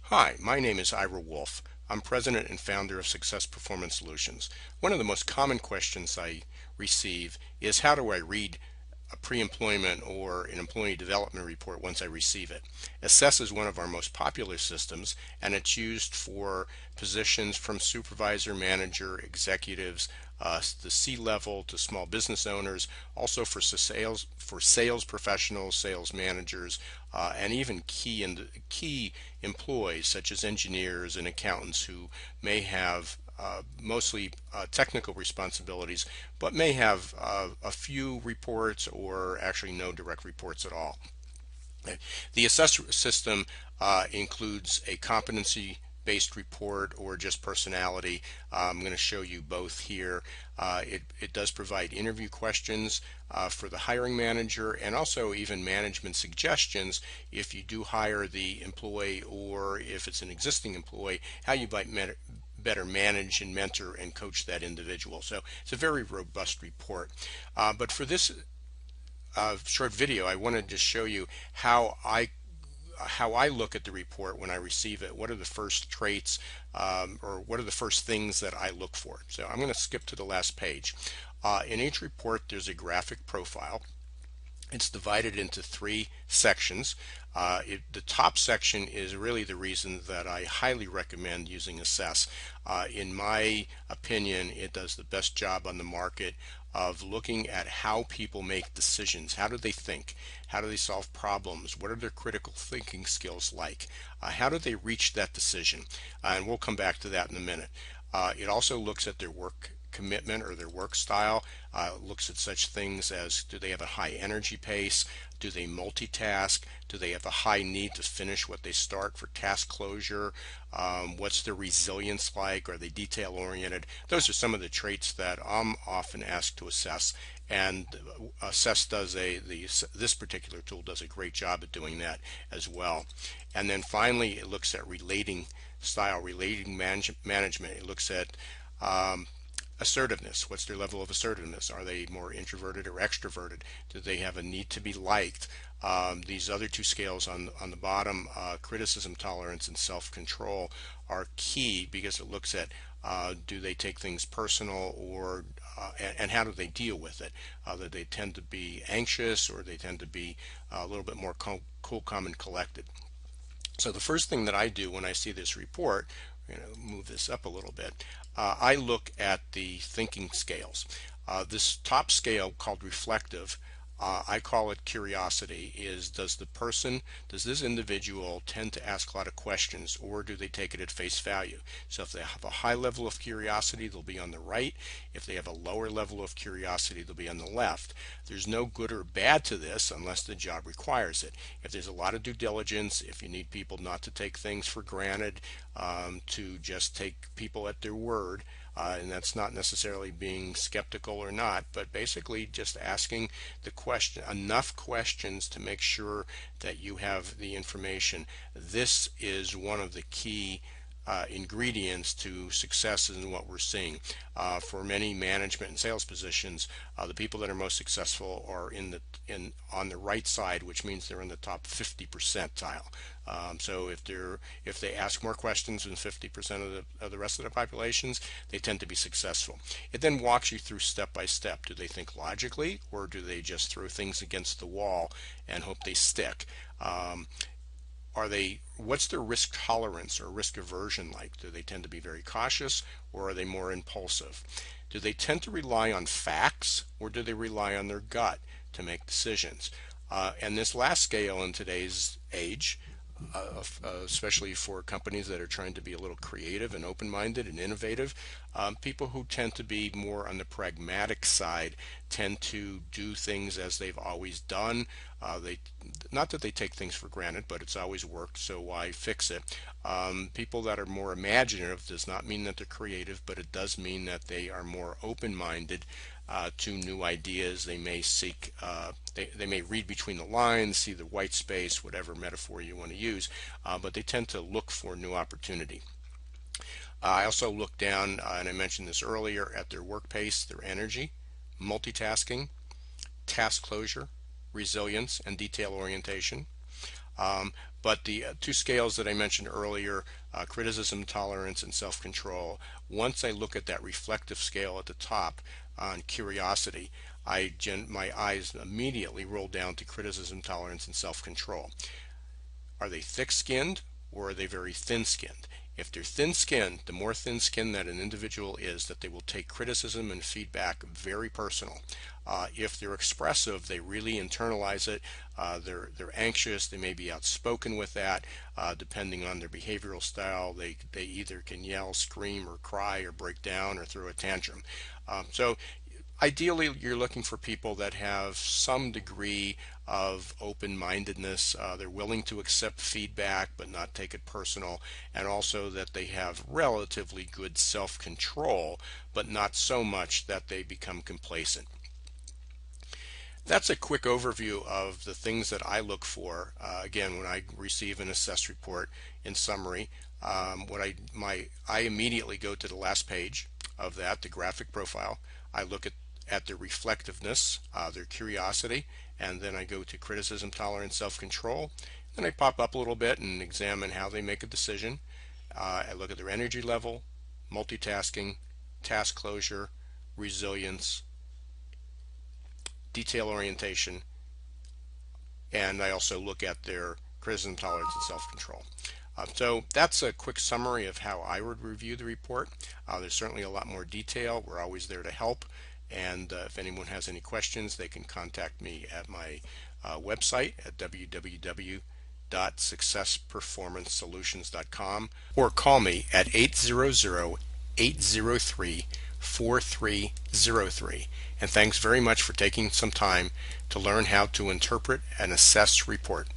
Hi, my name is Ira Wolfe. I'm president and founder of Success Performance Solutions. One of the most common questions I receive is how do I read a pre-employment or an employee development report once I receive it. Assess is one of our most popular systems, and it's used for positions from supervisor, manager, executives, the C-level to small business owners, also for sales professionals, sales managers, and even key employees such as engineers and accountants who may have mostly technical responsibilities, but may have a few reports or actually no direct reports at all. The assessor system includes a competency-based report or just personality. I'm going to show you both here. It does provide interview questions for the hiring manager and also even management suggestions if you do hire the employee or if it's an existing employee, how you might better manage and mentor and coach that individual. So it's a very robust report. But for this short video, I wanted to show you how I look at the report when I receive it. What are the first traits or what are the first things that I look for? So I'm going to skip to the last page. In each report, there's a graphic profile. It's divided into three sections. The top section is really the reason that I highly recommend using Assess. In my opinion, it does the best job on the market of looking at how people make decisions. How do they think? How do they solve problems? What are their critical thinking skills like? How do they reach that decision? And we'll come back to that in a minute. It also looks at their work commitment or their work style. Looks at such things as, do they have a high energy pace? Do they multitask? Do they have a high need to finish what they start for task closure? What's their resilience like? Are they detail oriented? Those are some of the traits that I'm often asked to assess, and Assess does this particular tool does a great job at doing that as well. And then finally, it looks at relating style, relating management. It looks at assertiveness. What's their level of assertiveness? Are they more introverted or extroverted? Do they have a need to be liked? These other two scales on the bottom, criticism tolerance and self-control, are key because it looks at do they take things personal or and how do they deal with it? Do they tend to be anxious or they tend to be a little bit more cool, calm, and collected? So the first thing that I do when I see this report, we're going to move this up a little bit, I look at the thinking scales. This top scale called reflective, I call it curiosity, is does this individual tend to ask a lot of questions, or do they take it at face value? So if they have a high level of curiosity, they'll be on the right. If they have a lower level of curiosity, they'll be on the left. There's no good or bad to this unless the job requires it. If there's a lot of due diligence, if you need people not to take things for granted, to just take people at their word, and that's not necessarily being skeptical or not, but basically just asking enough questions to make sure that you have the information. This is one of the key ingredients to success in what we're seeing. For many management and sales positions, the people that are most successful are on the right side, which means they're in the top 50 percentile. So if they ask more questions than 50% of the rest of the populations, they tend to be successful. It then walks you through step by step. Do they think logically, or do they just throw things against the wall and hope they stick? What's their risk tolerance or risk aversion like? Do they tend to be very cautious, or are they more impulsive? Do they tend to rely on facts, or do they rely on their gut to make decisions? And this last scale in today's age, especially for companies that are trying to be a little creative and open-minded and innovative, people who tend to be more on the pragmatic side tend to do things as they've always done. Not that they take things for granted, but it's always worked, so why fix it? People that are more imaginative does not mean that they're creative, but it does mean that they are more open-minded to new ideas. They may seek, they may read between the lines, see the white space, whatever metaphor you want to use, but they tend to look for new opportunity. I also look down, and I mentioned this earlier, at their work pace, their energy, multitasking, task closure, resilience, and detail orientation. But the two scales that I mentioned earlier, criticism tolerance and self-control, once I look at that reflective scale at the top on curiosity, my eyes immediately roll down to criticism tolerance and self-control. Are they thick-skinned or are they very thin-skinned? If they're thin-skinned, the more thin-skinned that an individual is, that they will take criticism and feedback very personal. If they're expressive, they really internalize it. They're anxious. They may be outspoken with that. Depending on their behavioral style, they either can yell, scream, or cry, or break down, or throw a tantrum. So ideally, you're looking for people that have some degree of open-mindedness. They're willing to accept feedback but not take it personal, and also that they have relatively good self-control but not so much that they become complacent. That's a quick overview of the things that I look for. Again, when I receive an assess report, in summary, I immediately go to the last page of that, the graphic profile. I look at their reflectiveness, their curiosity, and then I go to criticism, tolerance, self-control. Then I pop up a little bit and examine how they make a decision. I look at their energy level, multitasking, task closure, resilience, detail orientation, and I also look at their criticism, tolerance, and self-control. So that's a quick summary of how I would review the report. There's certainly a lot more detail. We're always there to help. And if anyone has any questions, they can contact me at my website at www.successperformancesolutions.com or call me at 800-803-4303. And thanks very much for taking some time to learn how to interpret and assess report.